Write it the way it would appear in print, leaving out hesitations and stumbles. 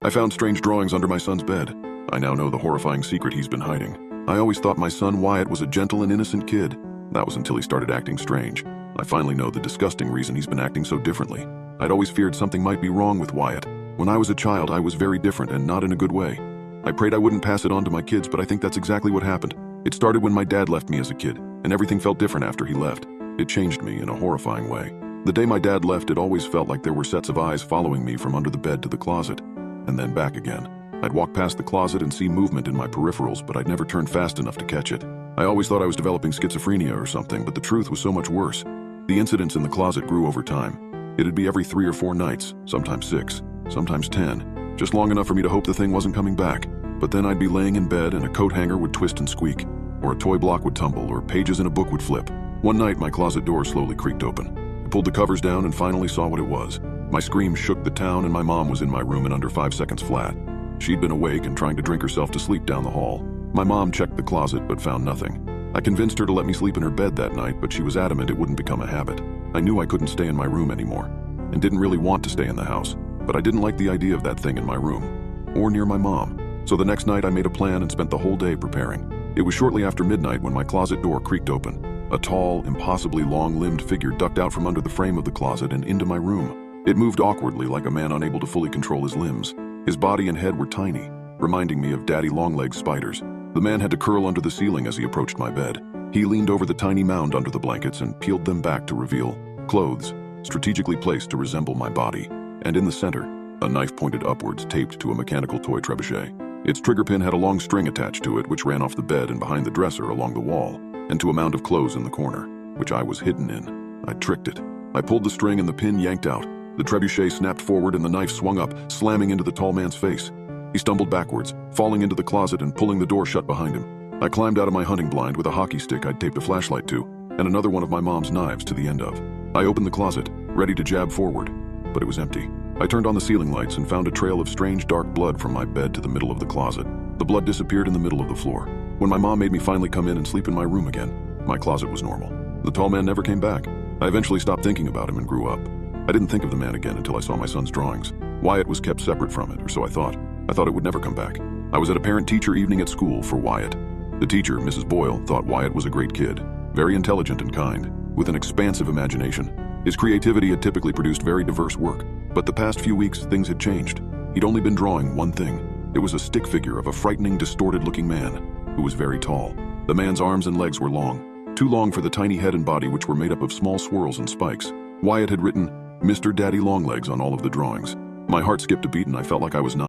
I found strange drawings under my son's bed. I now know the horrifying secret he's been hiding. I always thought my son Wyatt was a gentle and innocent kid. That was until he started acting strange. I finally know the disgusting reason he's been acting so differently. I'd always feared something might be wrong with Wyatt. When I was a child, I was very different and not in a good way. I prayed I wouldn't pass it on to my kids, but I think that's exactly what happened. It started when my dad left me as a kid, and everything felt different after he left. It changed me in a horrifying way. The day my dad left, it always felt like there were sets of eyes following me from under the bed to the closet, and then back again. I'd walk past the closet and see movement in my peripherals, but I'd never turn fast enough to catch it. I always thought I was developing schizophrenia or something, but the truth was so much worse. The incidents in the closet grew over time. It'd be every 3 or 4 nights, sometimes 6, sometimes 10, just long enough for me to hope the thing wasn't coming back. But then I'd be laying in bed and a coat hanger would twist and squeak, or a toy block would tumble, or pages in a book would flip. One night, my closet door slowly creaked open. I pulled the covers down and finally saw what it was. My scream shook the town, and my mom was in my room in under 5 seconds flat. She'd been awake and trying to drink herself to sleep down the hall. My mom checked the closet but found nothing. I convinced her to let me sleep in her bed that night, but she was adamant it wouldn't become a habit. I knew I couldn't stay in my room anymore, and didn't really want to stay in the house, but I didn't like the idea of that thing in my room, or near my mom. So the next night I made a plan and spent the whole day preparing. It was shortly after midnight when my closet door creaked open. A tall, impossibly long-limbed figure ducked out from under the frame of the closet and into my room. It moved awkwardly like a man unable to fully control his limbs. His body and head were tiny, reminding me of Daddy Longlegs spiders. The man had to curl under the ceiling as he approached my bed. He leaned over the tiny mound under the blankets and peeled them back to reveal clothes, strategically placed to resemble my body. And in the center, a knife pointed upwards taped to a mechanical toy trebuchet. Its trigger pin had a long string attached to it, which ran off the bed and behind the dresser along the wall, and to a mound of clothes in the corner, which I was hidden in. I tricked it. I pulled the string and the pin yanked out. The trebuchet snapped forward and the knife swung up, slamming into the tall man's face. He stumbled backwards, falling into the closet and pulling the door shut behind him. I climbed out of my hunting blind with a hockey stick I'd taped a flashlight to, and another one of my mom's knives to the end of. I opened the closet, ready to jab forward, but it was empty. I turned on the ceiling lights and found a trail of strange dark blood from my bed to the middle of the closet. The blood disappeared in the middle of the floor. When my mom made me finally come in and sleep in my room again, my closet was normal. The tall man never came back. I eventually stopped thinking about him and grew up. I didn't think of the man again until I saw my son's drawings. Wyatt was kept separate from it, or so I thought. I thought it would never come back. I was at a parent-teacher evening at school for Wyatt. The teacher, Mrs. Boyle, thought Wyatt was a great kid, very intelligent and kind, with an expansive imagination. His creativity had typically produced very diverse work, but the past few weeks things had changed. He'd only been drawing one thing. It was a stick figure of a frightening, distorted-looking man, who was very tall. The man's arms and legs were long, too long for the tiny head and body, which were made up of small swirls and spikes. Wyatt had written, "Mr. Daddy Longlegs" on all of the drawings. My heart skipped a beat and I felt like I was not